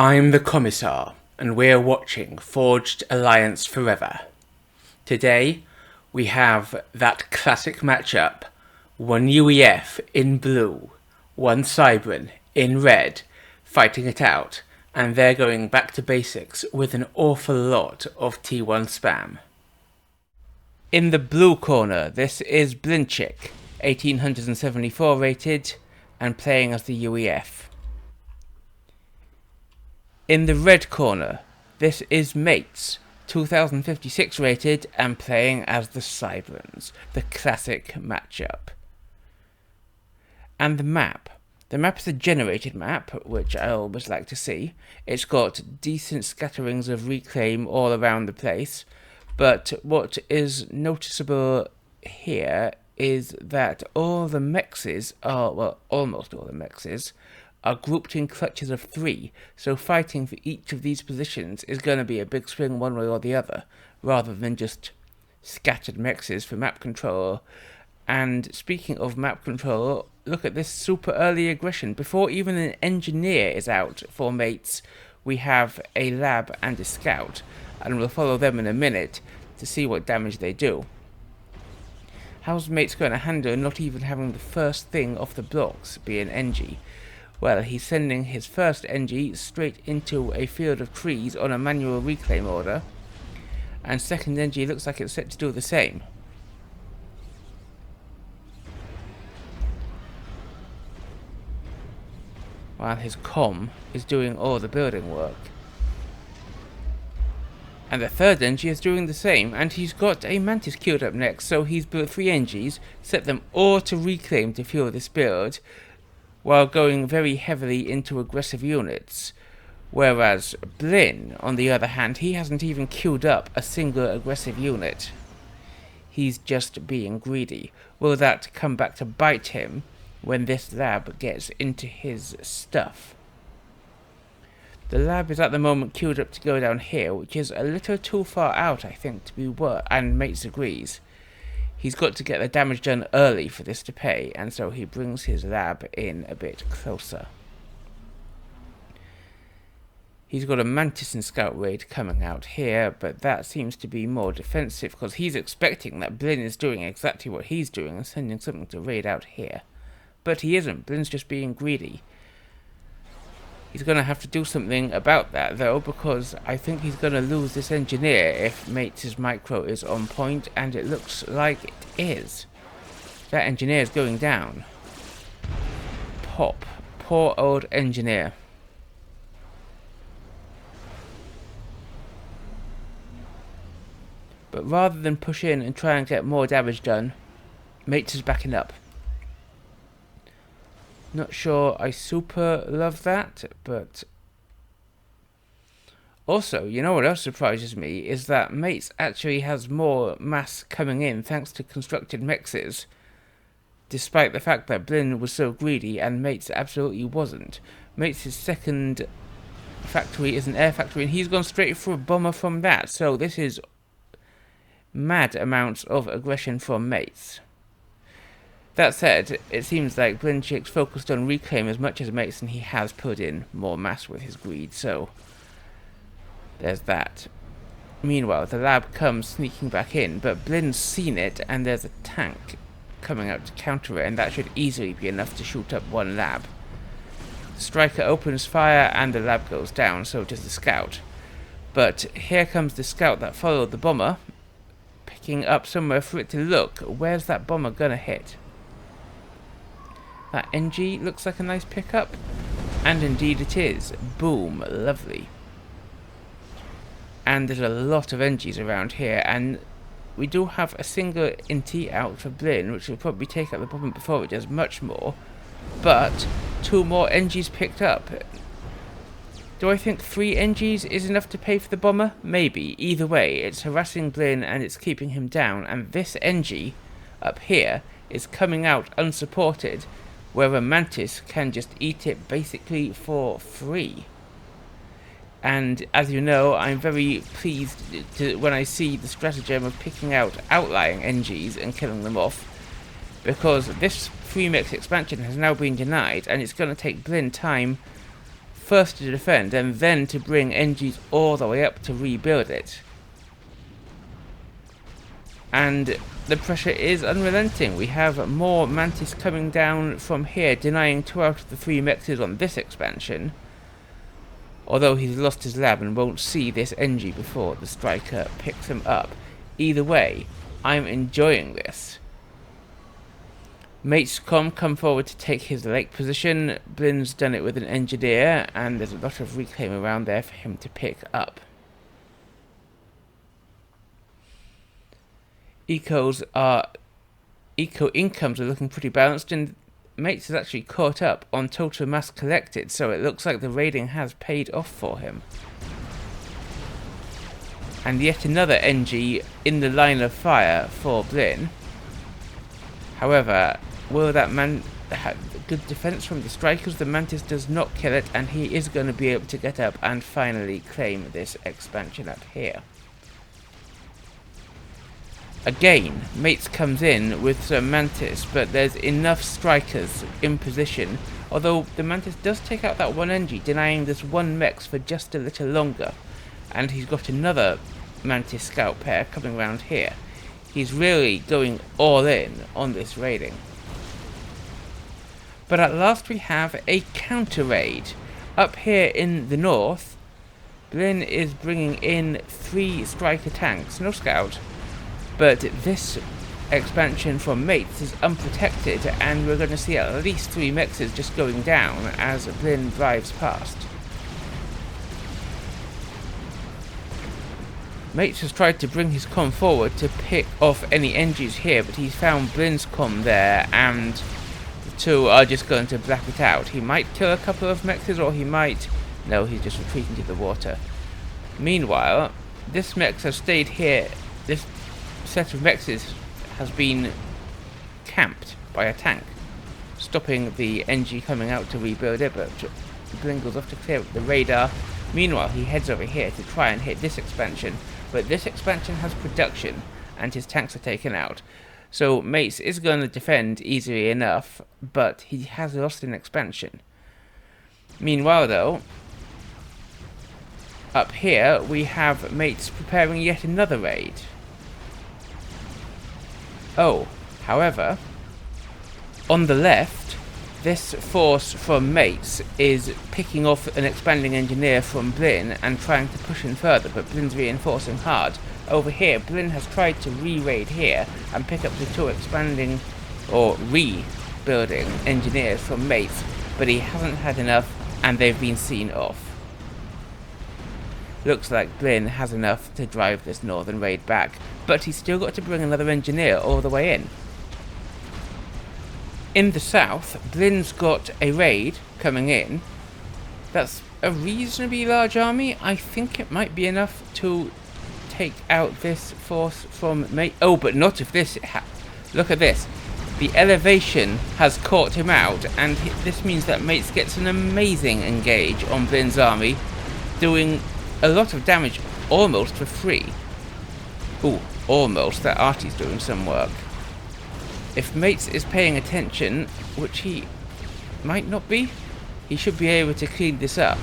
I'm the Commissar, and we're watching Forged Alliance Forever. Today, we have that classic matchup, one UEF in blue, one Cybran in red, fighting it out, and they're going back to basics with an awful lot of T1 spam. In the blue corner, this is BlInChIk, 1874 rated, and playing as the UEF. In the red corner, this is Maitz, 2056 rated, and playing as the Cybrans, the classic matchup. And the map. The map is a generated map, which I always like to see. It's got decent scatterings of reclaim all around the place, but what is noticeable here is that all the mexes are, well, almost all the mexes, are grouped in clutches of 3, so fighting for each of these positions is going to be a big swing one way or the other, rather than just scattered mexes for map control. And speaking of map control, look at this super early aggression. Before even an engineer is out for Maitz, we have a lab and a scout, and we'll follow them in a minute to see what damage they do. How's Maitz going to handle not even having the first thing off the blocks be an Engie? Well, he's sending his first Engie straight into a field of trees on a manual reclaim order, and second Engie looks like it's set to do the same. While his comm is doing all the building work. And the third Engie is doing the same, and he's got a Mantis queued up next, so he's built 3 Engies, set them all to reclaim to fuel this build, while going very heavily into aggressive units. Whereas Blin, on the other hand, he hasn't even queued up a single aggressive unit. He's just being greedy. Will that come back to bite him when this lab gets into his stuff? The lab is at the moment queued up to go down here, which is a little too far out, I think, to be worth, and Maitz agrees. He's got to get the damage done early for this to pay, and so he brings his lab in a bit closer. He's got a Mantis and Scout raid coming out here, but that seems to be more defensive, because he's expecting that Blin is doing exactly what he's doing and sending something to raid out here. But he isn't. Blin's just being greedy. He's going to have to do something about that, though, because I think he's going to lose this engineer if Maitz's micro is on point, and it looks like it is. That engineer is going down. Pop. Poor old engineer. But rather than push in and try and get more damage done, Maitz is backing up. Not sure I super love that, but also, you know what else surprises me is that Maitz actually has more mass coming in thanks to constructed mexes, despite the fact that Blin was so greedy and Maitz absolutely wasn't. Maitz's second factory is an air factory, and he's gone straight for a bomber from that, so this is mad amounts of aggression from Maitz. That said, it seems like BlInChIk's focused on reclaim as much as Maitz, and he has put in more mass with his greed, so there's that. Meanwhile, the lab comes sneaking back in, but Blin's seen it, and there's a tank coming out to counter it, and that should easily be enough to shoot up one lab. The striker opens fire, and the lab goes down, so does the scout. But here comes the scout that followed the bomber, picking up somewhere for it to look. Where's that bomber gonna hit? That NG looks like a nice pickup, and indeed it is. Boom, lovely. And there's a lot of NGs around here, and we do have a single Inti out for Blin, which will probably take out the bomber before it does much more, but 2 more NGs picked up. Do I think 3 NGs is enough to pay for the bomber? Maybe. Either way, it's harassing Blin and it's keeping him down, and this NG up here is coming out unsupported, where a Mantis can just eat it basically for free. And as you know, I'm very pleased when I see the stratagem of picking out outlying NGs and killing them off, because this free mix expansion has now been denied, and it's going to take Blin time first to defend and then to bring NGs all the way up to rebuild it. And the pressure is unrelenting. We have more Mantis coming down from here, denying 2 out of the 3 mexes on this expansion. Although he's lost his lab and won't see this NG before the striker picks him up. Either way, I'm enjoying this. Maitz come forward to take his lake position. BlIn's done it with an engineer, and there's a lot of reclaim around there for him to pick up. Eco incomes are looking pretty balanced, and Maitz has actually caught up on total mass collected, so it looks like the raiding has paid off for him. And yet another NG in the line of fire for BlIn. However, will that man have good defense from the strikers? The Mantis does not kill it, and he is going to be able to get up and finally claim this expansion up here. Again, Maitz comes in with some Mantis, but there's enough strikers in position, although the Mantis does take out that one NG, denying this one Mex for just a little longer. And he's got another Mantis scout pair coming around here. He's really going all in on this raiding. But at last we have a counter raid. Up here in the north, BlIn is bringing in 3 striker tanks, no scout. But this expansion from Maitz is unprotected, and we're going to see at least 3 mexes just going down as BlIn drives past. Maitz has tried to bring his comm forward to pick off any NGs here, but he's found BlIn's comm there, and the two are just going to black it out. He might kill a couple of mexes, or he might... No, he's just retreating to the water. Meanwhile, this mex has stayed here. This set of mexes has been camped by a tank, stopping the NG coming out to rebuild it, but BlIn goes off to clear up the radar. Meanwhile, he heads over here to try and hit this expansion, but this expansion has production, and his tanks are taken out. So Maitz is going to defend easily enough, but he has lost an expansion. Meanwhile, though, up here we have Maitz preparing yet another raid. Oh, however, on the left, this force from Maitz is picking off an expanding engineer from BlIn and trying to push in further, but BlIn's reinforcing hard. Over here, BlIn has tried to re-raid here and pick up the 2 expanding or rebuilding engineers from Maitz, but he hasn't had enough and they've been seen off. Looks like BlIn has enough to drive this northern raid back, but he's still got to bring another engineer all the way in. In the south, BlIn's got a raid coming in. That's a reasonably large army. I think it might be enough to take out this force from Maitz. Oh, but not if this... Look at this. The elevation has caught him out, and this means that Maitz gets an amazing engage on BlIn's army, doing a lot of damage almost for free. Ooh, almost. That arty's doing some work. If Maitz is paying attention, which he might not be, he should be able to clean this up.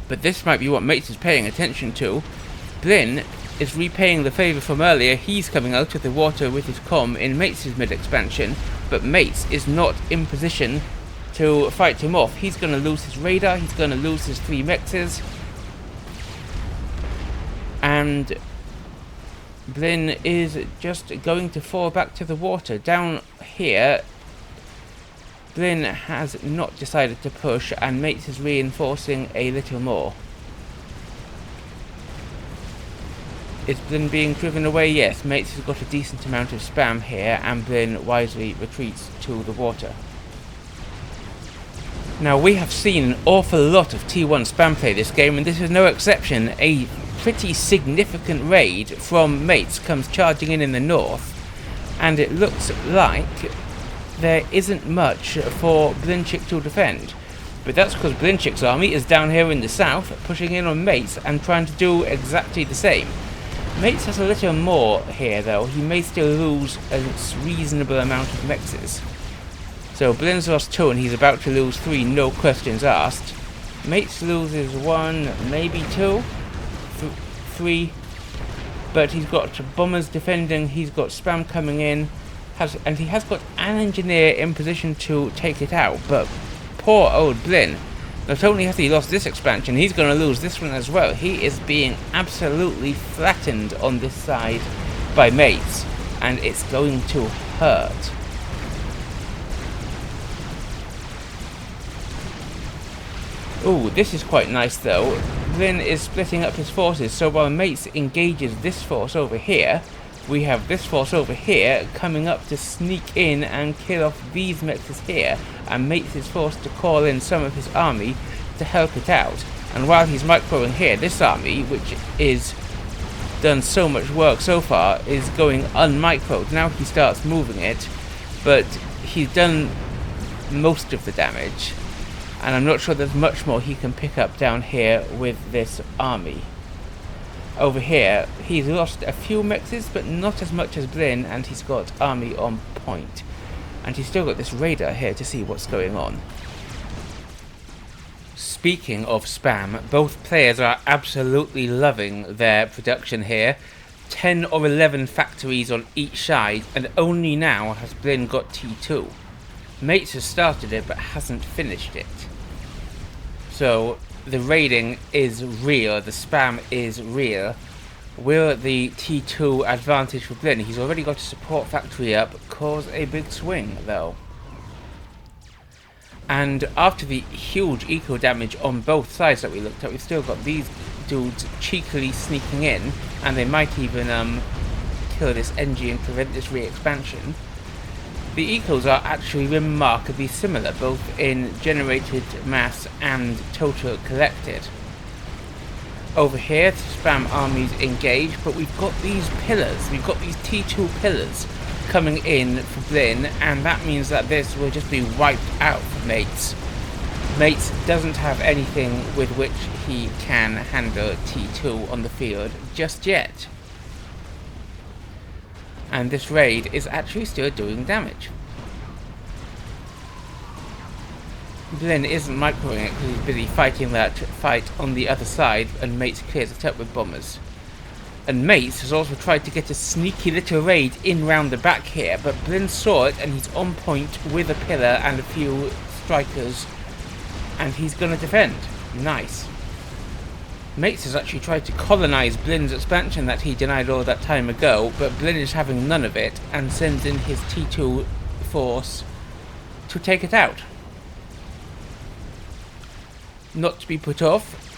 But this might be what Maitz is paying attention to. BlIn is repaying the favour from earlier. He's coming out of the water with his comm in Maitz's mid-expansion, but Maitz is not in position to fight him off. He's going to lose his radar, he's going to lose his 3 mexes, and BlIn is just going to fall back to the water. Down here, BlIn has not decided to push, and Maitz is reinforcing a little more. Is BlIn being driven away? Yes, Maitz has got a decent amount of spam here, and BlIn wisely retreats to the water. Now, we have seen an awful lot of T1 spam play this game, and this is no exception. A pretty significant raid from Maitz comes charging in the north, and it looks like there isn't much for BlInChIk to defend. But that's because BlInChIk's army is down here in the south, pushing in on Maitz and trying to do exactly the same. Maitz has a little more here, though. He may still lose a reasonable amount of mexes. So BlIn's lost 2 and he's about to lose 3, no questions asked. Maitz loses 1, maybe 2, 3, but he's got bombers defending, he's got spam coming in, and he has got an engineer in position to take it out, but poor old BlIn. Not only has he lost this expansion, he's going to lose this one as well. He is being absolutely flattened on this side by Maitz, and it's going to hurt. Ooh, this is quite nice though. BlIn is splitting up his forces, so while Maitz engages this force over here, we have this force over here coming up to sneak in and kill off these Mexes here, and Maitz is forced to call in some of his army to help it out. And while he's microing here, this army, which is done so much work so far, is going unmicroed. Now he starts moving it, but he's done most of the damage. And I'm not sure there's much more he can pick up down here with this army. Over here, he's lost a few mexes, but not as much as BlIn, and he's got army on point. And he's still got this radar here to see what's going on. Speaking of spam, both players are absolutely loving their production here. 10 or 11 factories on each side, and only now has BlIn got T2. Maitz has started it, but hasn't finished it. So the raiding is real, the spam is real. Will the T2 advantage for BlIn? He's already got a support factory up, cause a big swing though. And after the huge eco damage on both sides that we looked at, we've still got these dudes cheekily sneaking in, and they might even kill this NG and prevent this re-expansion. The ecos are actually remarkably similar, both in generated mass and total collected. Over here, the spam armies engage, but we've got these pillars, we've got these T2 pillars coming in for BlIn, and that means that this will just be wiped out for Maitz. Maitz doesn't have anything with which he can handle T2 on the field just yet. And this raid is actually still doing damage. BlIn isn't microing it because he's busy fighting that fight on the other side, and Maitz clears it up with bombers. And Maitz has also tried to get a sneaky little raid in round the back here, but BlIn saw it and he's on point with a pillar and a few strikers, and he's going to defend. Nice. Maitz has actually tried to colonize BlIn's expansion that he denied all that time ago, but BlIn is having none of it and sends in his T2 force to take it out. Not to be put off,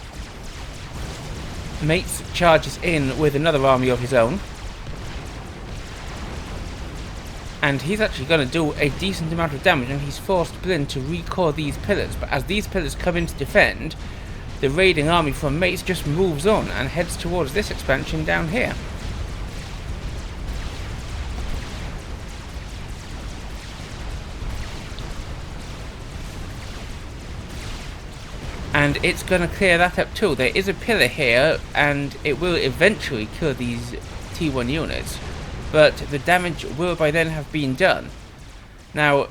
Maitz charges in with another army of his own, and he's actually going to do a decent amount of damage, and he's forced BlIn to recall these pillars, but as these pillars come in to defend, the raiding army from Maitz just moves on and heads towards this expansion down here. And it's going to clear that up too. There is a pillar here, and it will eventually kill these T1 units, but the damage will by then have been done. Now,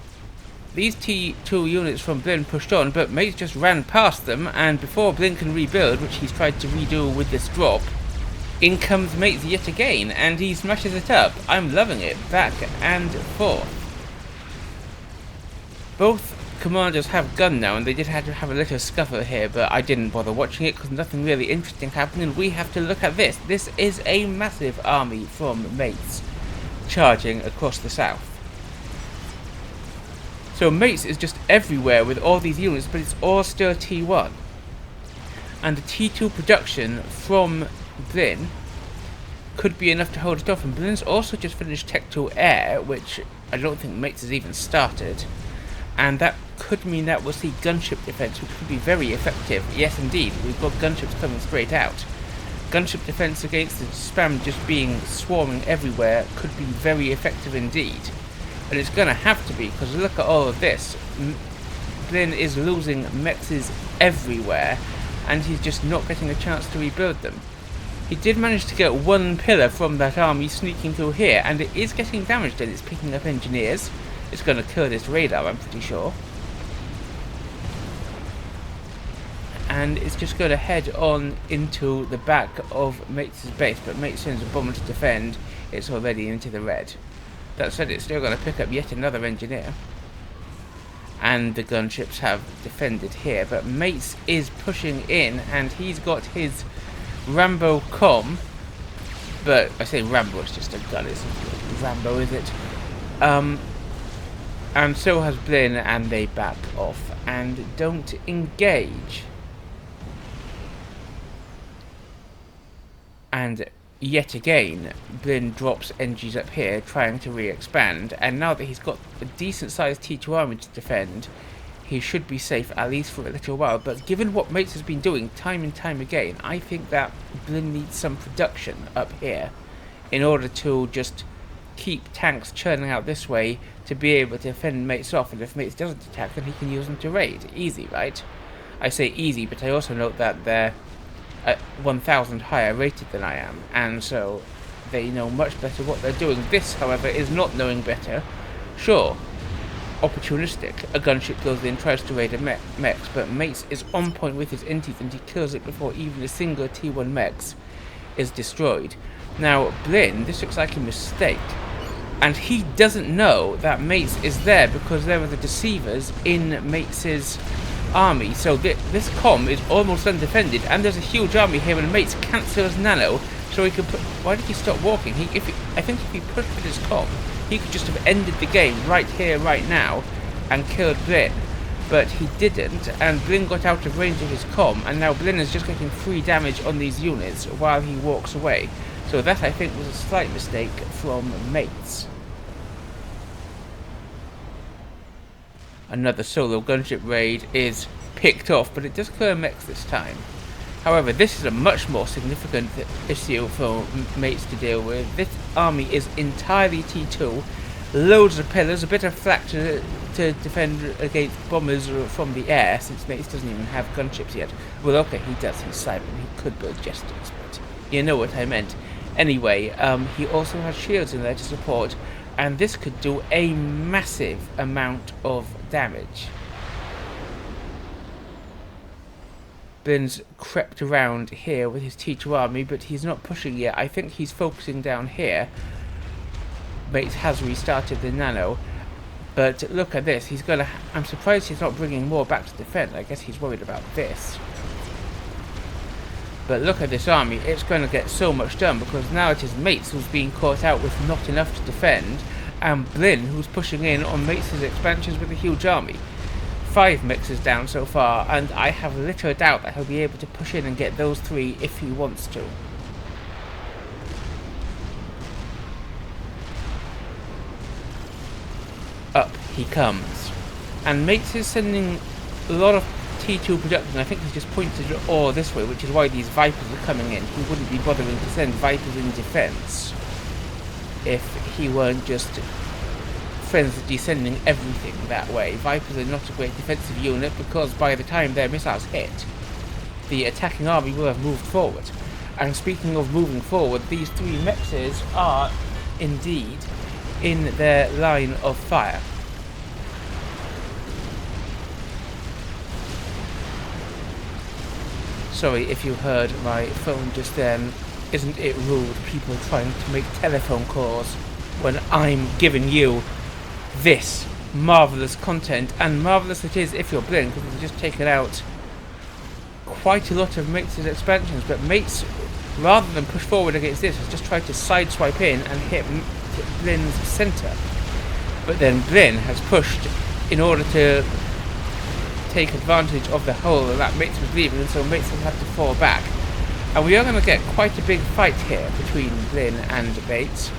these T2 units from BlIn pushed on, but Maitz just ran past them, and before BlIn can rebuild, which he's tried to redo with this drop, in comes Maitz yet again, and he smashes it up. I'm loving it, back and forth. Both commanders have gun now, and they did have to have a little scuffle here, but I didn't bother watching it because nothing really interesting happened, and we have to look at this. This is a massive army from Maitz charging across the south. So Maitz is just everywhere with all these units, but it's all still T1. And the T2 production from BlIn could be enough to hold it off, and BlIn's also just finished Tech 2 Air, which I don't think Maitz has even started. And that could mean that we'll see gunship defense, which could be very effective. Yes, indeed, we've got gunships coming straight out. Gunship defense against the spam just being swarming everywhere could be very effective indeed. And it's going to have to be, because look at all of this. BlIn is losing mexes everywhere, and he's just not getting a chance to rebuild them. He did manage to get one pillar from that army sneaking through here, and it is getting damaged, and it's picking up engineers. it's going to kill this radar, I'm pretty sure. And it's just going to head on into the back of Maitz's base, but Maitz sends a bomber to defend. It's already into the red. That said, it's still going to pick up yet another engineer. And the gunships have defended here, but Maitz is pushing in, and he's got his Rambo comm. But I say Rambo, it's just a gun, isn't Rambo, is it? And so has Blin, and they back off and don't engage. And yet again, Blin drops NGs up here, trying to re-expand, and now that he's got a decent-sized T2 army to defend, he should be safe at least for a little while. But given what Maitz has been doing time and time again, I think that Blin needs some production up here in order to just keep tanks churning out this way to be able to fend Maitz off, and if Maitz doesn't attack, then he can use them to raid. Easy, right? I say easy, but I also note that they're at 1,000 higher rated than I am, and so they know much better what they're doing. This, however, is not knowing better. Sure, opportunistic. A gunship goes in, tries to raid a mechs, but Maitz is on point with his inties, and he kills it before even a single T1 mechs is destroyed. Now, Blin, this looks like a mistake, and he doesn't know that Maitz is there because there are the deceivers in Maitz's army, so this comm is almost undefended, and there's a huge army here, and Maitz cancels nano, so he can put... Why did he stop walking? I think if he pushed with his comm, he could just have ended the game right here, right now, and killed Blin. But he didn't, and Blin got out of range of his comm, and now Blin is just getting free damage on these units while he walks away. So that, I think, was a slight mistake from Maitz. Another solo gunship raid is picked off, but it does clear mechs this time. However, this is a much more significant issue for Maitz to deal with. This army is entirely T2, loads of pillars, a bit of flak to defend against bombers from the air, since Maitz doesn't even have gunships yet. Well, okay, he does, he's Cybran, he could build jesters, but you know what I meant. Anyway, he also has shields in there to support, and this could do a massive amount of damage. Blin's crept around here with his T2 army, but he's not pushing yet. I think he's focusing down here. Maitz has restarted the nano, but look at this. He's gonna... I'm surprised he's not bringing more back to defend. I guess he's worried about this. But look at this army, it's going to get so much done, because now it is Maitz who's being caught out with not enough to defend, and Blin who's pushing in on Maitz's expansions with a huge army. 5 mixes down so far, and I have little doubt that he'll be able to push in and get those 3 if he wants to. Up he comes. And Maitz is sending a lot of T2 production. I think he's just pointed it all this way, which is why these Vipers are coming in. He wouldn't be bothering to send Vipers in defense if he weren't just frenzy sending everything that way. Vipers are not a great defensive unit, because by the time their missiles hit, the attacking army will have moved forward. And speaking of moving forward, these 3 mexes are indeed in their line of fire. Sorry if you heard my phone just then. Isn't it rude, people trying to make telephone calls when I'm giving you this marvellous content? And marvellous it is if you're Blin, because we've just taken out quite a lot of Maitz's expansions. But Maitz, rather than push forward against this, has just tried to sideswipe in and hit Blin's centre. But then Blin has pushed in order to take advantage of the hole that Maitz was leaving, and so Maitz has had to fall back. And we are going to get quite a big fight here between Blin and Maitz.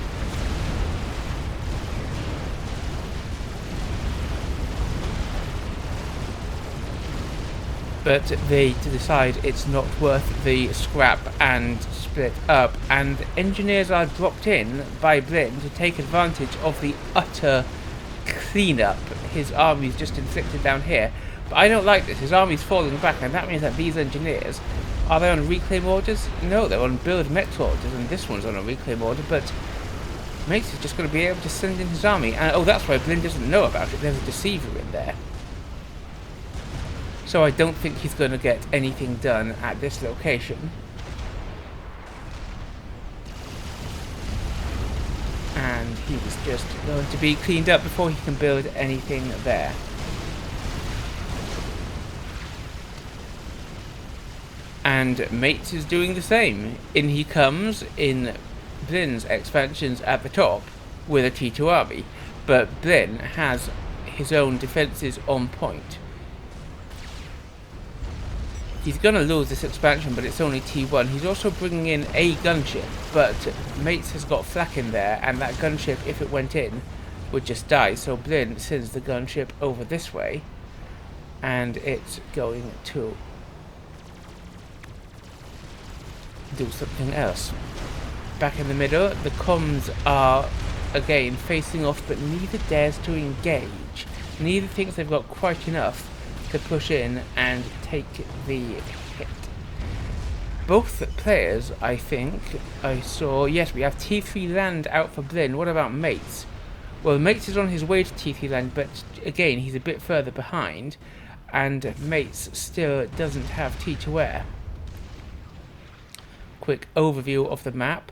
But they decide it's not worth the scrap and split up, and engineers are dropped in by Blin to take advantage of the utter cleanup his army's just inflicted down here. But I don't like this. His army's falling back, and that means that these engineers, are they on reclaim orders? No, they're on build mech orders, and this one's on a reclaim order, but Maitz is just going to be able to send in his army. And oh, that's why BlIn doesn't know about it. There's a deceiver in there. So I don't think he's going to get anything done at this location. And he was just going to be cleaned up before he can build anything there. And Maitz is doing the same. In he comes in BlIn's expansions at the top with a T2 army, but BlIn has his own defences on point. He's going to lose this expansion, but it's only T1. He's also bringing in a gunship, but Maitz has got flak in there, and that gunship, if it went in, would just die. So BlIn sends the gunship over this way, and it's going to do something else. Back in the middle, the comms are again facing off, but neither dares to engage. Neither thinks they've got quite enough to push in and take the hit. Both players, I think, I saw, yes, we have T3 land out for BlIn. What about Maitz? Well, Maitz is on his way to T3 land, but again, he's a bit further behind, and Maitz still doesn't have T2 air. Quick overview of the map.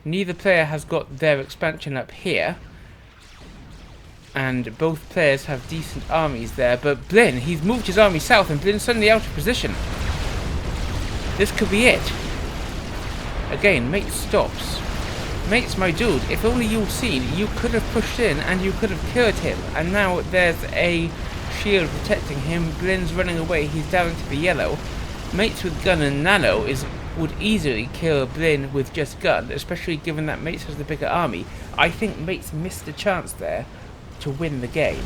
Neither player has got their expansion up here, and both players have decent armies there, but BlIn, he's moved his army south and BlIn's suddenly out of position. This could be it. Again, Maitz stops. Maitz, my dude, if only you'd seen, you could have pushed in and you could have killed him, and now there's a shield protecting him. BlIn's running away, he's down to the yellow. Maitz with gun and nano would easily kill BlIn with just gun, especially given that Maitz has the bigger army. I think Maitz missed a chance there to win the game.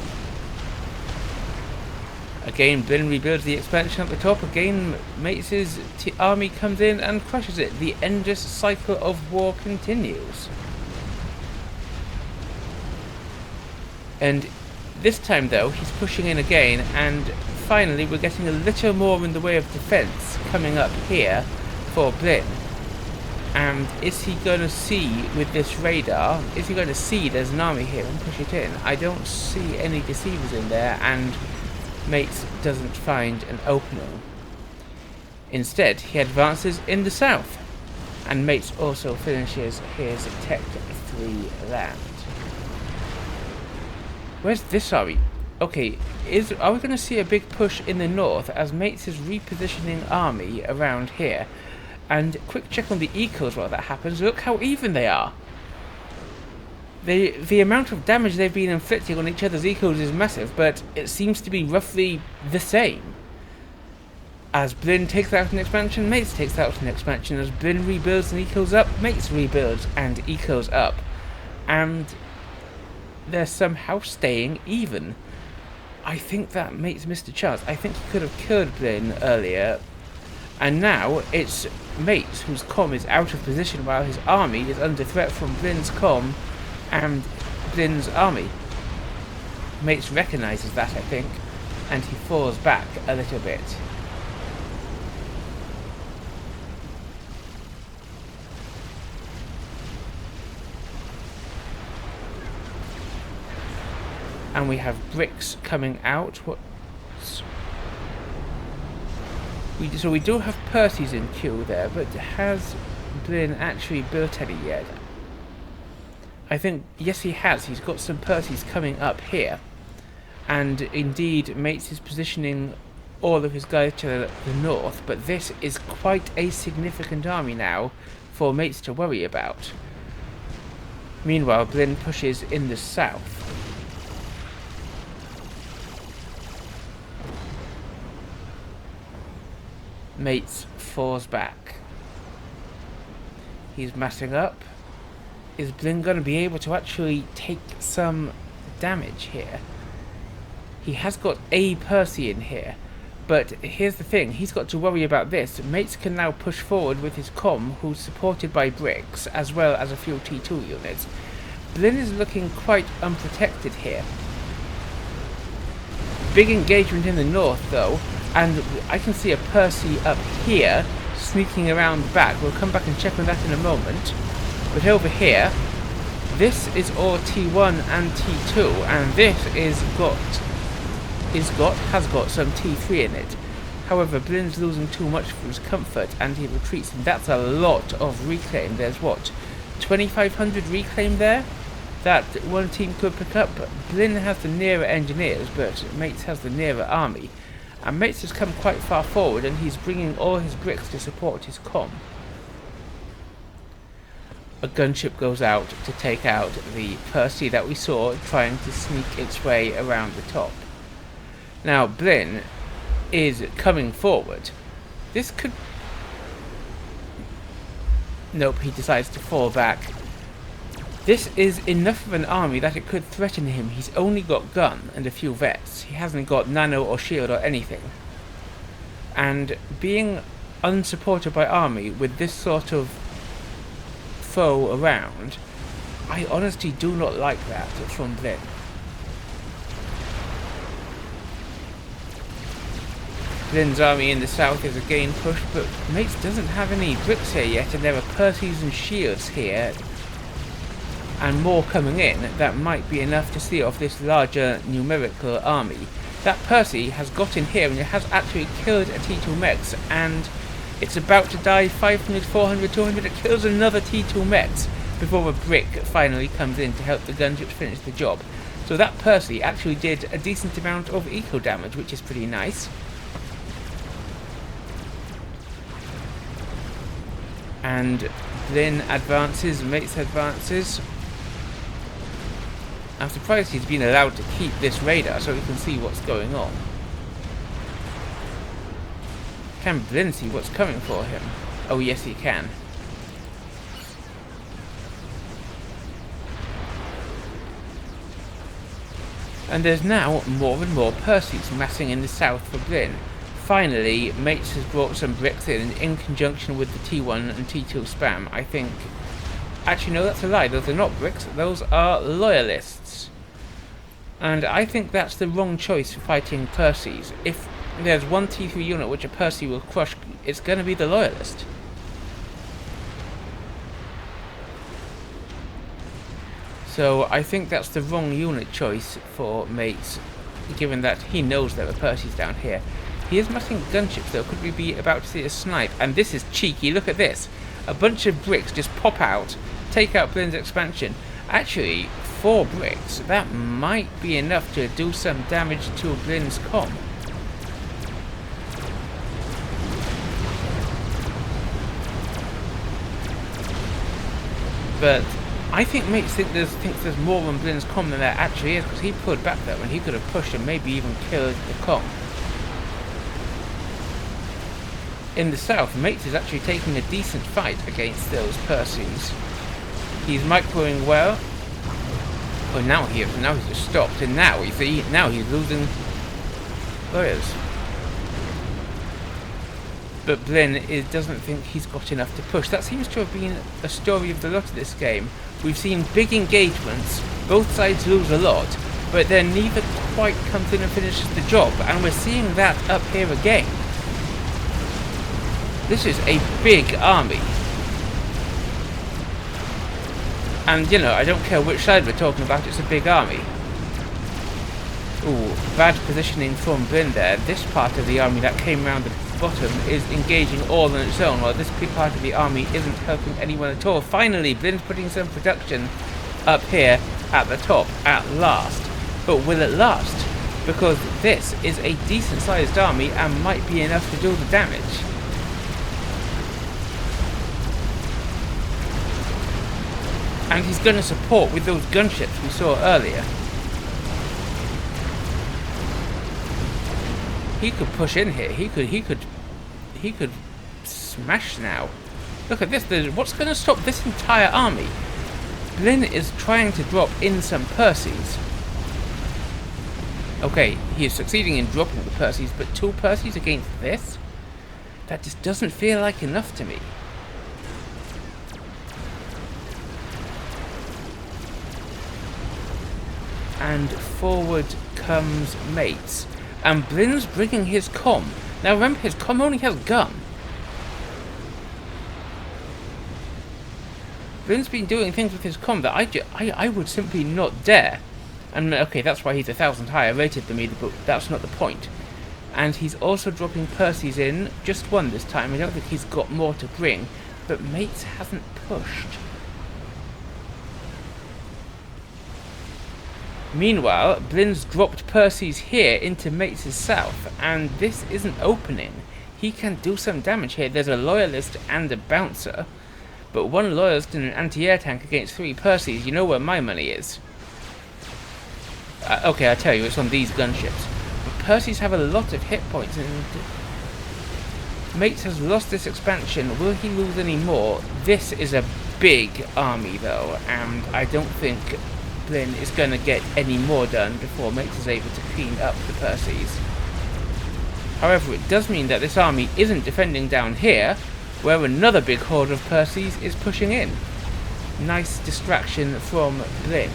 Again, BlIn rebuilds the expansion at the top. Again, Maitz's army comes in and crushes it. The endless cycle of war continues. And this time, though, he's pushing in again, and finally we're getting a little more in the way of defense coming up here for BlIn. And is he going to see with this radar, is he going to see there's an army here and push it in? I don't see any deceivers in there, and Maitz doesn't find an opening. Instead, he advances in the south, and Maitz also finishes his Tech 3 land. Where's this army? Okay, are we going to see a big push in the north as Maitz is repositioning army around here? And quick check on the ecos while that happens. Look how even they are. The amount of damage they've been inflicting on each other's ecos is massive, but it seems to be roughly the same. As BlIn takes out an expansion, Maitz takes out an expansion. As BlIn rebuilds and ecos up, Maitz rebuilds and ecos up. And they're somehow staying even. I think that Maitz missed a chance. I think he could have killed BlIn earlier. And now it's Maitz whose comm is out of position while his army is under threat from BlIn's comm and BlIn's army. Maitz recognises that, I think, and he falls back a little bit. And we have bricks coming out. So we do have Percy's in queue there, but has BlIn actually built any yet? I think, yes he has. He's got some Percy's coming up here. And indeed, Maitz is positioning all of his guys to the north, but this is quite a significant army now for Maitz to worry about. Meanwhile, BlIn pushes in the south. Maitz falls back. He's massing up. Is BlIn going to be able to actually take some damage here? He has got a Percy in here, but here's the thing, he's got to worry about this. Maitz can now push forward with his comm, who's supported by bricks, as well as a few T2 units. BlIn is looking quite unprotected here. Big engagement in the north, though. And I can see a Percy up here, sneaking around the back. We'll come back and check on that in a moment. But over here, this is all T1 and T2, and this has got some T3 in it. However, BlIn's losing too much for his comfort, and he retreats, and that's a lot of reclaim. There's what, 2,500 reclaim there that one team could pick up. BlIn has the nearer engineers, but Maitz has the nearer army. And Maitz has come quite far forward, and he's bringing all his bricks to support his comm. A gunship goes out to take out the Percy that we saw trying to sneak its way around the top. Now, BlIn is coming forward. This could... Nope, he decides to fall back. This is enough of an army that it could threaten him. He's only got gun and a few vets. He hasn't got nano or shield or anything. And being unsupported by army with this sort of foe around, I honestly do not like that from BlIn. BlIn's army in the south is again pushed, but Maitz doesn't have any bricks here yet, and there are Percys and shields here, and more coming in that might be enough to see off this larger numerical army. That Percy has got in here and it has actually killed a T2 Maitz, and it's about to die 500, 400, 200, it kills another T2 Maitz before a brick finally comes in to help the gunships finish the job. So that Percy actually did a decent amount of eco damage, which is pretty nice. And BlIn advances, Maitz advances. I'm surprised he's been allowed to keep this radar so he can see what's going on. Can BlIn see what's coming for him? Oh yes, he can. And there's now more and more Percys massing in the south for BlIn. Finally, Maitz has brought some bricks in conjunction with the T1 and T2 spam. I think... Actually, no, that's a lie. Those are not bricks. Those are loyalists. And I think that's the wrong choice for fighting Percys. If there's one T3 unit which a Percy will crush, it's going to be the loyalist. So I think that's the wrong unit choice for Maitz, given that he knows there are Percys down here. He is massing gunships though. Could we be about to see a snipe? And this is cheeky. Look at this. A bunch of bricks just pop out, take out BlIn's expansion. Actually, 4 bricks. That might be enough to do some damage to BlIn's comm. But I think Maitz thinks there's more on BlIn's comm than there actually is, because he pulled back there when he could have pushed and maybe even killed the comm. In the south, Maitz is actually taking a decent fight against those Percys. He's microing well. Oh, now he is. Now he's just stopped, and now you see, now he's losing lawyers. But BlIn doesn't think he's got enough to push. That seems to have been a story of the lot of this game. We've seen big engagements. Both sides lose a lot, but then neither quite comes in and finishes the job, and we're seeing that up here again. This is a big army. And, you know, I don't care which side we're talking about, it's a big army. Ooh, bad positioning from BlIn there. This part of the army that came around the bottom is engaging all on its own, while this big part of the army isn't helping anyone at all. Finally, BlIn's putting some production up here at the top, at last. But will it last? Because this is a decent-sized army and might be enough to do the damage. And he's going to support with those gunships we saw earlier. He could push in here. He could smash now. Look at this. What's going to stop this entire army? BlIn is trying to drop in some Percys. Okay, he is succeeding in dropping the Percys, but 2 Percys against this? That just doesn't feel like enough to me. And forward comes Maitz. And BlIn's bringing his comm. Now remember, his comm only has gun. BlIn's been doing things with his comm that I would simply not dare. And okay, that's why he's 1,000 higher rated than me, but that's not the point. And he's also dropping Percy's in, just one this time. I don't think he's got more to bring, but Maitz hasn't pushed. Meanwhile, BlIn's dropped Percy's here into Maitz's south, and this is an opening. He can do some damage here. There's a Loyalist and a Bouncer, but one Loyalist and an anti-air tank against 3 Percys. You know where my money is. Okay, I tell you, it's on these gunships. But Percys have a lot of hit points, and Maitz has lost this expansion. Will he lose any more? This is a big army, though, and I don't think BlIn is going to get any more done before Maitz is able to clean up the Percys. However, it does mean that this army isn't defending down here, where another big horde of Percys is pushing in. Nice distraction from BlIn.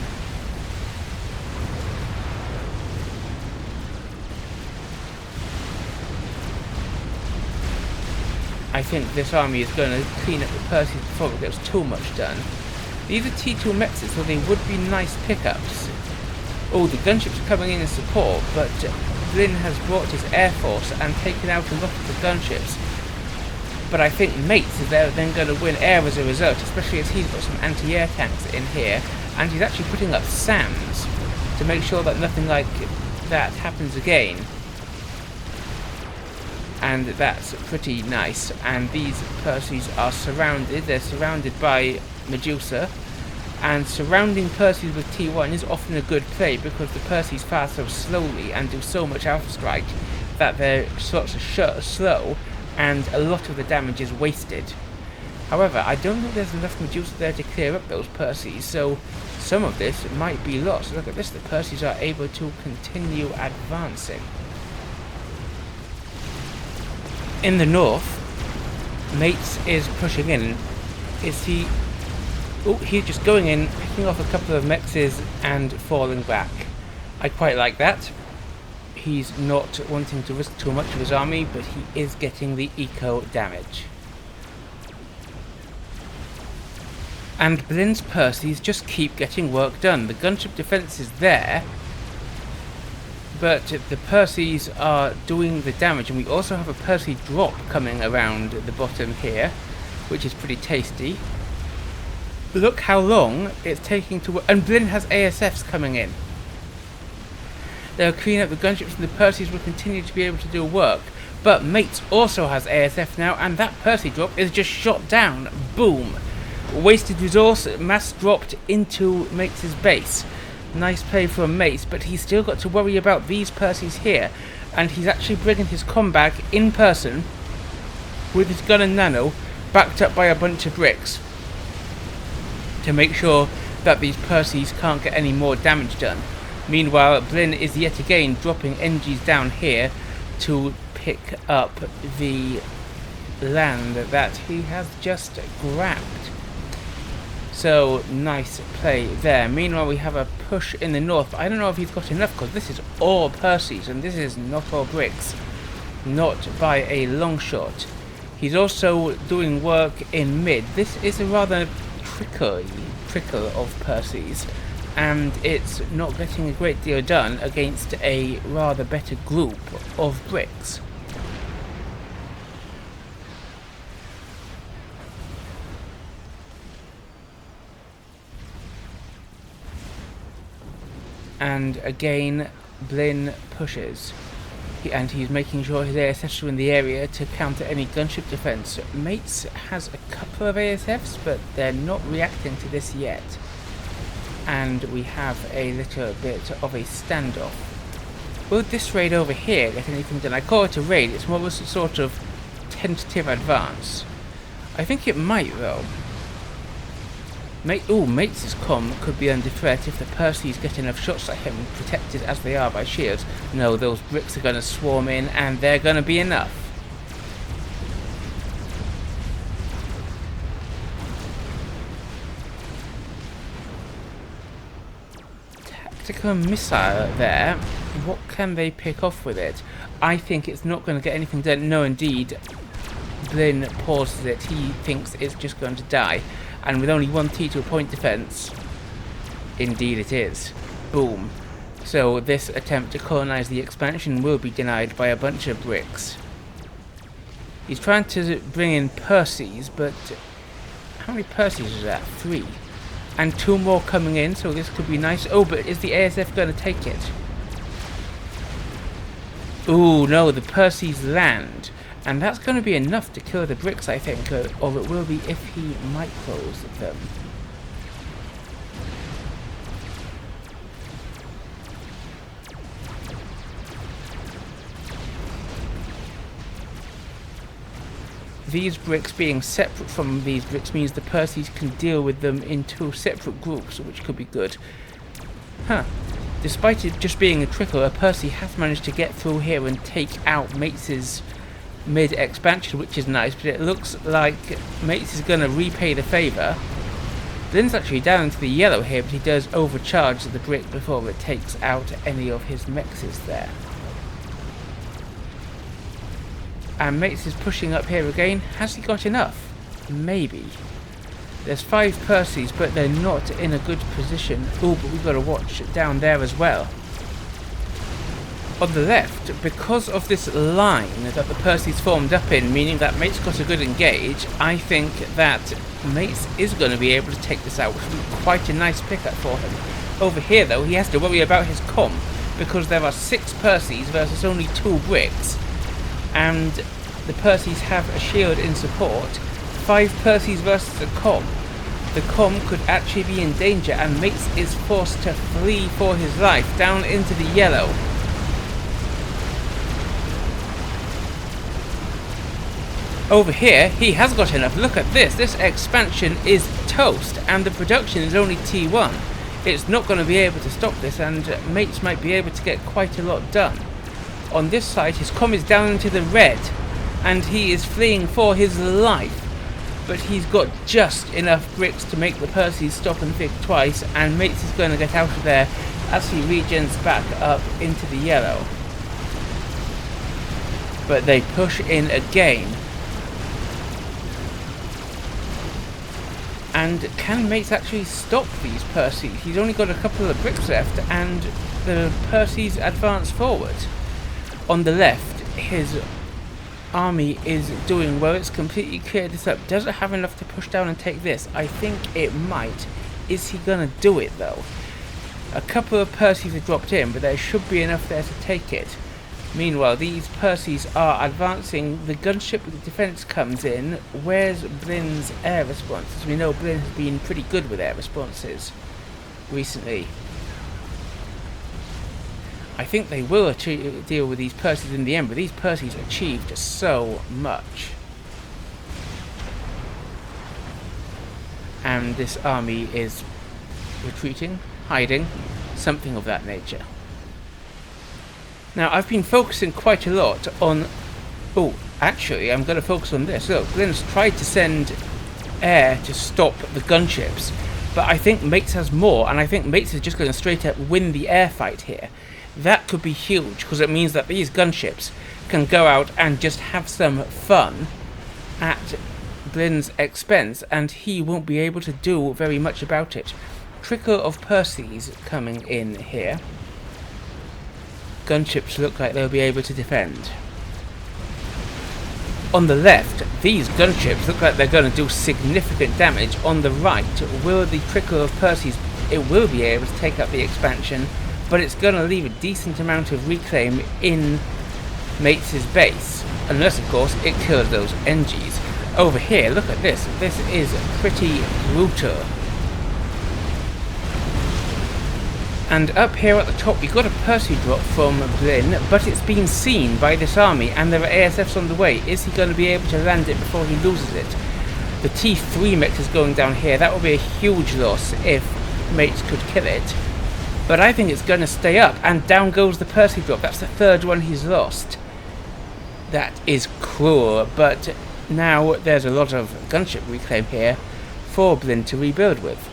I think this army is going to clean up the Percys before it gets too much done. These are T2 Maitzes, so they would be nice pickups. Oh, the gunships are coming in support, but BlIn has brought his air force and taken out a lot of the gunships. But I think Maitz is then going to win air as a result, especially as he's got some anti-air tanks in here, and he's actually putting up SAMs to make sure that nothing like that happens again. And that's pretty nice. And these Percys are surrounded. They're surrounded by Medusa, and surrounding Percys with T1 is often a good play because the Percys fire so slowly and do so much alpha strike that their shots are slow and a lot of the damage is wasted. However, I don't think there's enough Medusa there to clear up those Percys, so some of this might be lost. Look at this, the Percys are able to continue advancing. In the north, Maitz is pushing in. Is he... Oh, he's just going in, picking off a couple of Mexes and falling back. I quite like that. He's not wanting to risk too much of his army, but he is getting the eco damage. And BlIn's Percys just keep getting work done. The gunship defense is there, but the Percys are doing the damage, and we also have a Percy drop coming around the bottom here, which is pretty tasty. Look how long it's taking to work, and BlIn has ASFs coming in. They'll clean up the gunships, and the Percys will continue to be able to do work. But Maitz also has ASF now, and that Percy drop is just shot down. Boom! Wasted resource, mass dropped into Maitz's base. Nice play from Maitz, but he's still got to worry about these Percys here, and he's actually bringing his comm in person with his gun and nano, backed up by a bunch of bricks, to make sure that these Percys can't get any more damage done. Meanwhile, BlIn is yet again dropping NGs down here to pick up the land that he has just grabbed. So, nice play there. Meanwhile, we have a push in the north, but I don't know if he's got enough, because this is all Percys, and this is not all bricks. Not by a long shot. He's also doing work in mid. This is a rather trickle of Percys, and it's not getting a great deal done against a rather better group of bricks. And again, BlIn pushes. And he's making sure his ASFs are in the area to counter any gunship defense. Maitz has a couple of ASFs, but they're not reacting to this yet. And we have a little bit of a standoff. Will this raid over here get anything done? I call it a raid, it's more of a sort of tentative advance. I think it might, though. Maitz's comm could be under threat if the Percys get enough shots at him, protected as they are by shields. No, those bricks are going to swarm in, and they're going to be enough. Tactical missile there. What can they pick off with it? I think it's not going to get anything done. No, indeed. BlIn pauses it. He thinks it's just going to die. and with only 1 T to a point defense, indeed it is. Boom. So this attempt to colonize the expansion will be denied by a bunch of bricks. He's trying to bring in Percy's, but how many Percy's is that? 3. And 2 more coming in, so this could be nice. Oh, but is the ASF going to take it? Ooh, no, the Percy's land. And that's going to be enough to kill the bricks, I think, or it will be if he micros them. These bricks being separate from these bricks means the Percys can deal with them in 2 separate groups, which could be good. Huh. Despite it just being a trickle, a Percy has managed to get through here and take out Maitz's mid-expansion, which is nice, but it looks like Maitz is going to repay the favour. BlIn's actually down into the yellow here, but he does overcharge the brick before it takes out any of his mexes there. And Maitz is pushing up here again. Has he got enough? Maybe. There's 5 Percys, but they're not in a good position. Oh, but we've got to watch down there as well. On the left, because of this line that the Percys formed up in, meaning that Maitz got a good engage, I think that Maitz is going to be able to take this out, which will be quite a nice pickup for him. Over here, though, he has to worry about his comm, because there are 6 Percys versus only 2 bricks. And the Percys have a shield in support. 5 Percys versus a comm. The comm could actually be in danger, and Maitz is forced to flee for his life down into the yellow. Over here, he has got enough. Look at this. This expansion is toast, and the production is only T1. It's not going to be able to stop this, and Maitz might be able to get quite a lot done. On this side, his comm is down into the red, and he is fleeing for his life. But he's got just enough bricks to make the Percys stop and think twice, and Maitz is going to get out of there as he regens back up into the yellow. But they push in again. And can Maitz actually stop these Percys? He's only got a couple of bricks left, and the Percys advance forward. On the left, his army is doing well. It's completely cleared this up. Does it have enough to push down and take this? I think it might. Is he going to do it, though? A couple of Percys have dropped in, but there should be enough there to take it. Meanwhile, these Percys are advancing. The gunship defense comes in. Where's BlIn's air response? As we know, BlIn has been pretty good with air responses recently. I think they will deal with these Percys in the end, but these Percys achieved so much. And this army is retreating, hiding, something of that nature. Now, I've been focusing quite a lot on... Oh, actually, I'm going to focus on this. Look, BlIn's tried to send air to stop the gunships, but I think Maitz has more, and I think Maitz is just going to straight up win the air fight here. That could be huge, because it means that these gunships can go out and just have some fun at BlIn's expense, and he won't be able to do very much about it. Trickle of Percys coming in here. Gunships look like they'll be able to defend. On the left, these gunships look like they're going to do significant damage. On the right, will the trickle of Percys, it will be able to take up the expansion, but it's going to leave a decent amount of reclaim in Maitz's base. Unless, of course, it kills those NGs. Over here, look at this. This is pretty brutal. And up here at the top, we've got a Percy drop from BlIn, but it's been seen by this army, and there are ASFs on the way. Is he going to be able to land it before he loses it? The T3 mech is going down here. That will be a huge loss if Maitz could kill it. But I think it's going to stay up, and down goes the Percy drop. That's the 3rd one he's lost. That is cruel, but now there's a lot of gunship reclaim here for BlIn to rebuild with.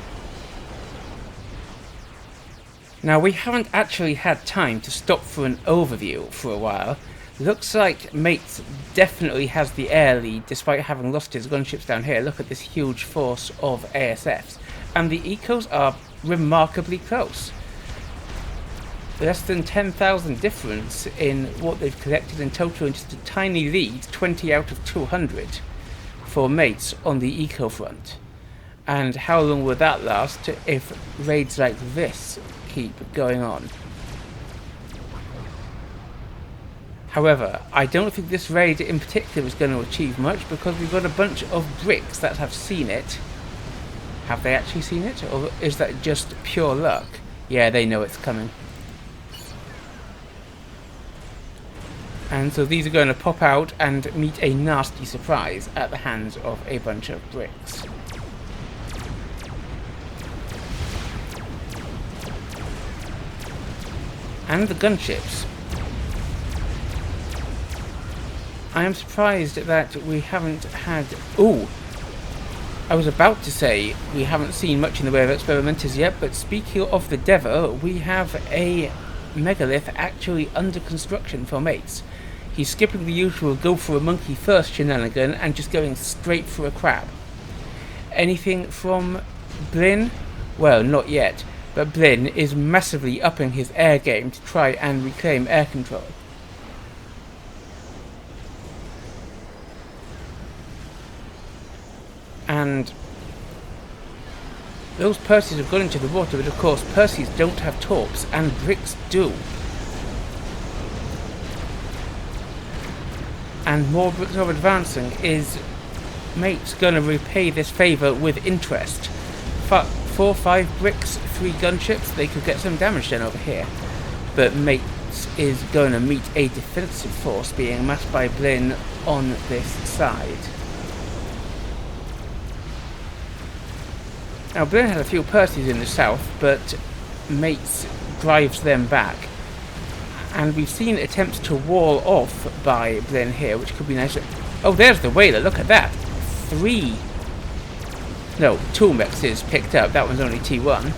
Now, we haven't actually had time to stop for an overview for a while, Looks like Maitz definitely has the air lead despite having lost his gunships down here. Look at this huge force of ASFs. And the ecos are remarkably close. Less than 10,000 difference in what they've collected in total, and just a tiny lead, 20 out of 200 for Maitz on the eco front. And how long will that last if raids like this keep going on? However, I don't think this raid in particular is going to achieve much because we've got a bunch of bricks that have seen it. Have they actually seen it? Or is that just pure luck? Yeah, they know it's coming. And so these are going to pop out and meet a nasty surprise at the hands of a bunch of bricks. And the gunships. I am surprised that we haven't had... Ooh! I was about to say we haven't seen much in the way of experimenters yet, but speaking of the devil, we have a megalith actually under construction for Maitz. He's skipping the usual go for a monkey first shenanigan and just going straight for a crab. Anything from Blin? Well, not yet, but Blin is massively upping his air game to try and reclaim air control. And those Percys have gone into the water, but of course Percys don't have torps, and bricks do. And more bricks are advancing. Is Maitz going to repay this favour with interest? 4, 5 bricks, 3 gunships, they could get some damage done over here. But Maitz is going to meet a defensive force being amassed by Blin on this side. Now, Blin had a few Percys in the south, but Maitz drives them back. And we've seen attempts to wall off by Blin here, which could be nice. Oh, there's the whaler, look at that. 2 mechs is picked up, that one's only T1.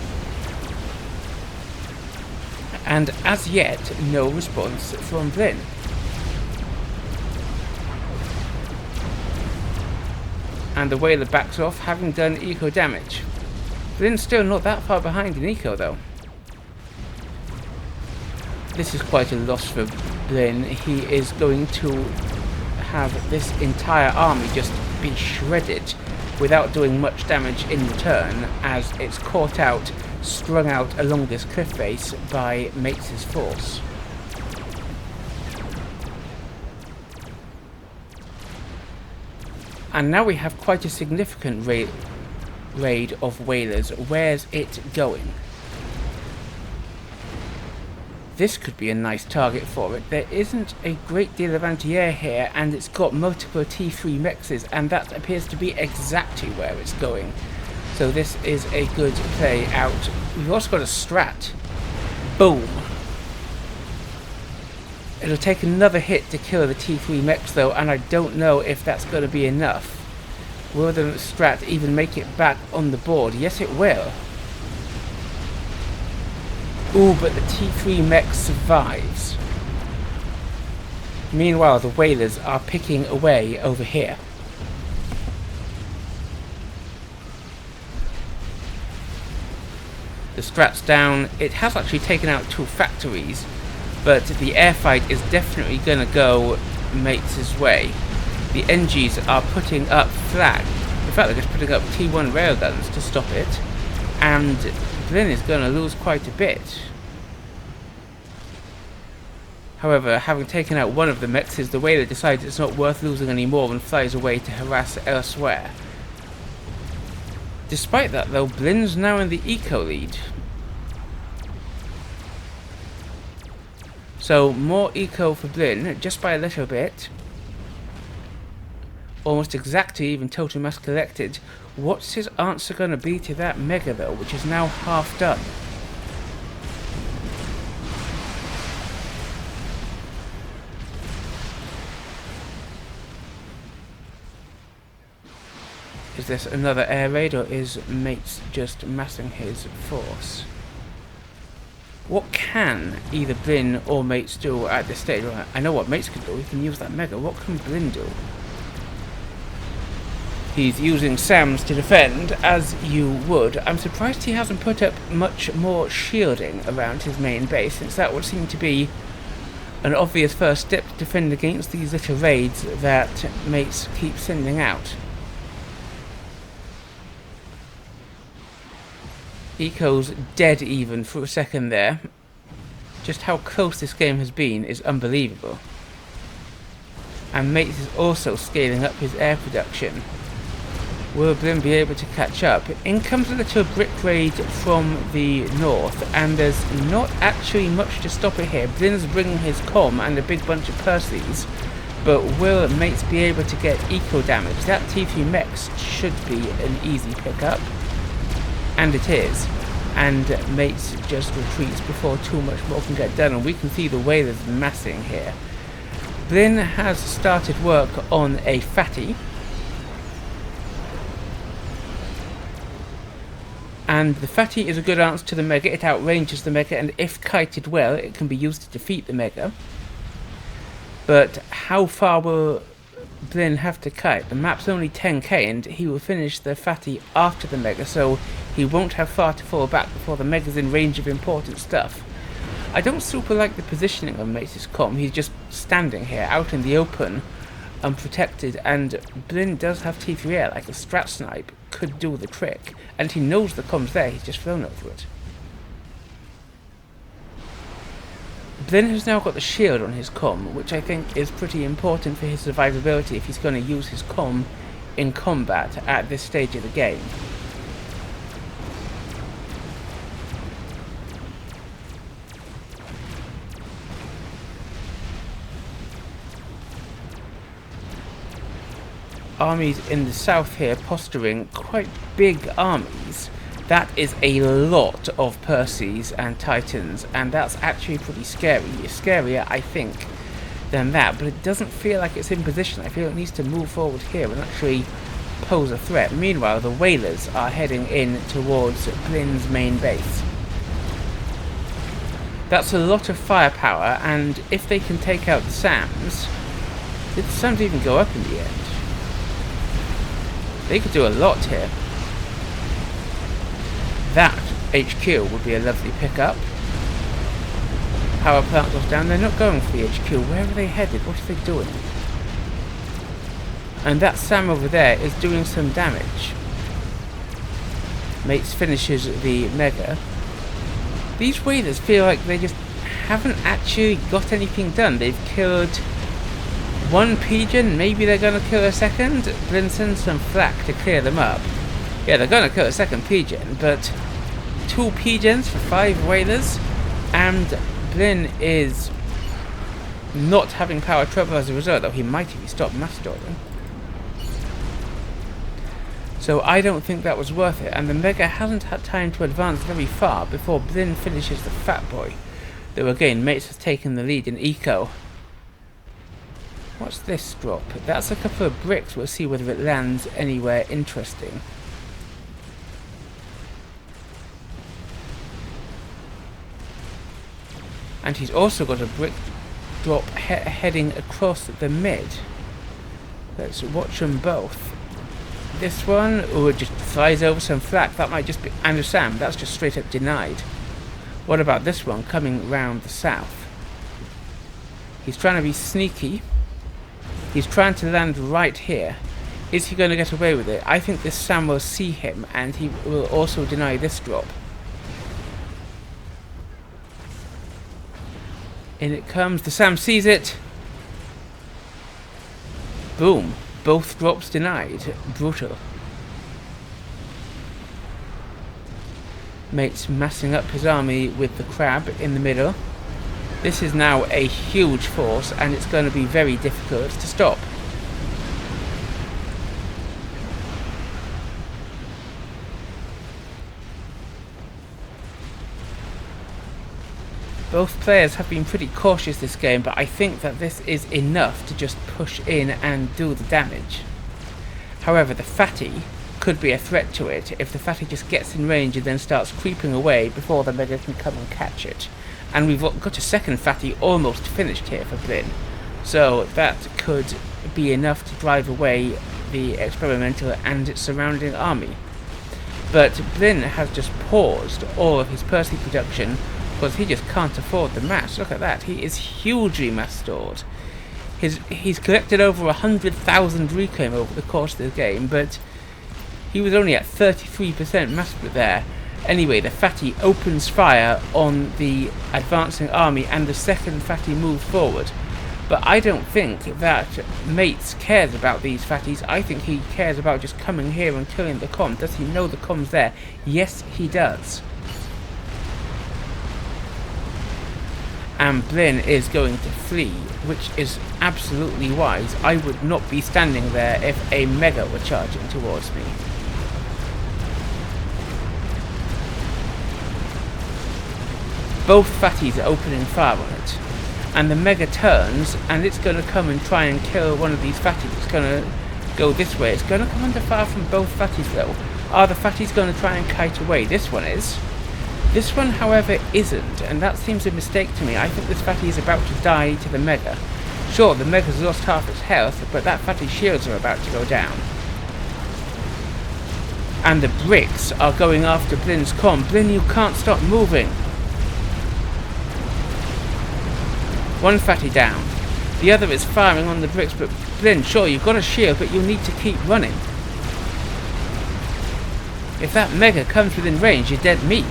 And as yet, no response from Blin. And the whaler backs off, having done eco damage. Blin's still not that far behind in eco, though. This is quite a loss for Blin. He is going to have this entire army just be shredded without doing much damage in return, as it's caught out, strung out along this cliff face by Maitz's force. And now we have quite a significant raid of whalers. Where's it going? This could be a nice target for it. There isn't a great deal of anti-air here, and it's got multiple T3 mexes, and that appears to be exactly where it's going. So this is a good play out. We've also got a strat. Boom. It'll take another hit to kill the T3 mechs though, and I don't know if that's going to be enough. Will the strat even make it back on the board? Yes, it will. Ooh, but the T3 mech survives. Meanwhile, the whalers are picking away over here. The strat's down. It has actually taken out 2 factories, but the airfight is definitely going to go Maitz's way. The NGs are putting up flag. In fact, they're just putting up T1 railguns to stop it, and Blin is going to lose quite a bit. However, having taken out one of the mechs, the whaler decides it's not worth losing any more and flies away to harass elsewhere. Despite that though, Blin's now in the eco lead. So more eco for Blin, just by a little bit. Almost exactly even total mass collected. What's his answer going to be to that mega though, which is now half done? Is this another air raid, or is Maitz just massing his force? What can either BlIn or Maitz do at this stage? Well, I know what Maitz can do. He can use that Mega. What can BlIn do? He's using SAMs to defend, as you would. I'm surprised he hasn't put up much more shielding around his main base, since that would seem to be an obvious first step to defend against these little raids that Maitz keeps sending out. Eco's dead even for a second there. Just how close this game has been is unbelievable. And Maitz is also scaling up his air production. Will BlIn be able to catch up? In comes a little brick raid from the north, and there's not actually much to stop it here. BlIn's bringing his comm and a big bunch of Percys, but will Maitz be able to get eco damage? That T3 Mex should be an easy pickup, and it is. And Maitz just retreats before too much more can get done, and we can see the way there's massing here. BlIn has started work on a fatty. And the fatty is a good answer to the Mega. It outranges the Mega, and if kited well, it can be used to defeat the Mega. But how far will BlIn have to kite? The map's only 10k, and he will finish the fatty after the Mega, so he won't have far to fall back before the Mega's in range of important stuff. I don't super like the positioning of Maitz's comm. He's just standing here, out in the open, unprotected, and BlIn does have T3 air, like a strat snipe could do the trick, and he knows the comm's there, he's just flown over it. BlIn has now got the shield on his comm, which I think is pretty important for his survivability if he's going to use his comm in combat at this stage of the game. Armies in the south here posturing quite big armies. That is a lot of Percys and Titans, and that's actually pretty scary. It's scarier, I think, than that, but it doesn't feel like it's in position. I feel it needs to move forward here and actually pose a threat. Meanwhile, the Whalers are heading in towards BlIn's main base. That's a lot of firepower, and if they can take out the SAMs, did the SAMs even go up in the end? They could do a lot here. That HQ would be a lovely pickup. Power plant goes down. They're not going for the HQ. Where are they headed? What are they doing? And that SAM over there is doing some damage. Maitz finishes the Mega. These Whalers feel like they just haven't actually got anything done. They've killed one Pigeon, maybe they're going to kill a second. BlIn sends some flak to clear them up. Yeah, they're going to kill a second Pigeon, but 2 Pigeons for 5 Whalers, and BlIn is not having power trouble as a result, though he might if he stopped masterstorming. So I don't think that was worth it, and the Mega hasn't had time to advance very far before BlIn finishes the Fat Boy. Though again, Maitz has taken the lead in eco. What's this drop? That's a couple of bricks. We'll see whether it lands anywhere interesting. And he's also got a brick drop heading across the mid. Let's watch them both. This one, oh, it just flies over some flak. That might just be... And a SAM, that's just straight up denied. What about this one coming round the south? He's trying to be sneaky. He's trying to land right here. Is he going to get away with it? I think this SAM will see him, and he will also deny this drop. In it comes. The SAM sees it. Boom. Both drops denied. Brutal. Maitz massing up his army with the crab in the middle. This is now a huge force, and it's going to be very difficult to stop. Both players have been pretty cautious this game, but I think that this is enough to just push in and do the damage. However, the Fatty could be a threat to it if the fatty just gets in range and then starts creeping away before the mega can come and catch it. And we've got a second fatty almost finished here for Blin, so that could be enough to drive away the experimental and its surrounding army. But Blin has just paused all of his Percy production because he just can't afford the mass. Look at that, he is hugely mass stored. He's collected over 100,000 reclaim over the course of the game, but he was only at 33% mass split there. Anyway, the fatty opens fire on the advancing army and the second fatty moves forward. But I don't think that Maitz cares about these fatties. I think he cares about just coming here and killing the comm. Does he know the comm's there? Yes, he does. And Blin is going to flee, which is absolutely wise. I would not be standing there if a mega were charging towards me. Both fatties are opening fire on it. And the mega turns, and it's going to come and try and kill one of these fatties. It's going to go this way. It's going to come under fire from both fatties though. Are the fatties going to try and kite away? This one is. This one, however, isn't, and that seems a mistake to me. I think this fatty is about to die to the mega. Sure, the mega's lost half its health, but that fatty's shields are about to go down. And the bricks are going after Blin's comm. Blin, you can't stop moving. One fatty down. The other is firing on the bricks, but Blin, sure, you've got a shield, but you'll need to keep running. If that mega comes within range, you're dead meat.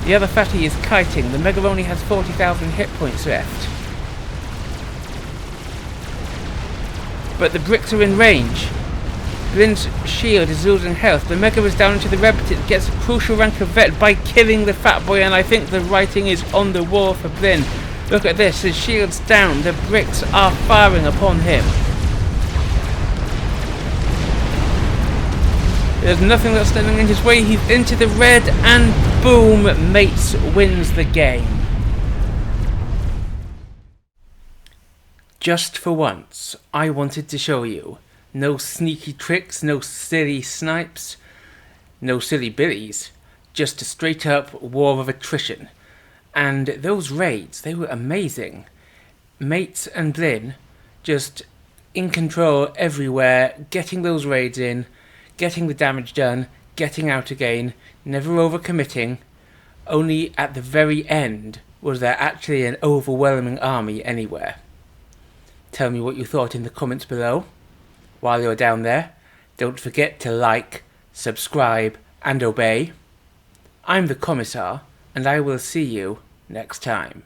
The other fatty is kiting. The mega only has 40,000 hit points left. But the bricks are in range. Blin's shield is losing health. The mega is down into the red, but it gets a crucial rank of vet by killing the fat boy, and I think the writing is on the wall for Blin. Look at this, his shield's down. The bricks are firing upon him. There's nothing that's standing in his way. He's into the red, and boom, Maitz wins the game. Just for once, I wanted to show you. No sneaky tricks, no silly snipes, no silly billies. Just a straight up war of attrition. And those raids, they were amazing. Maitz and Blin just in control everywhere, getting those raids in, getting the damage done, getting out again, never overcommitting. Only at the very end was there actually an overwhelming army anywhere. Tell me what you thought in the comments below. While you're down there, don't forget to like, subscribe and obey. I'm the Commissar, and I will see you next time.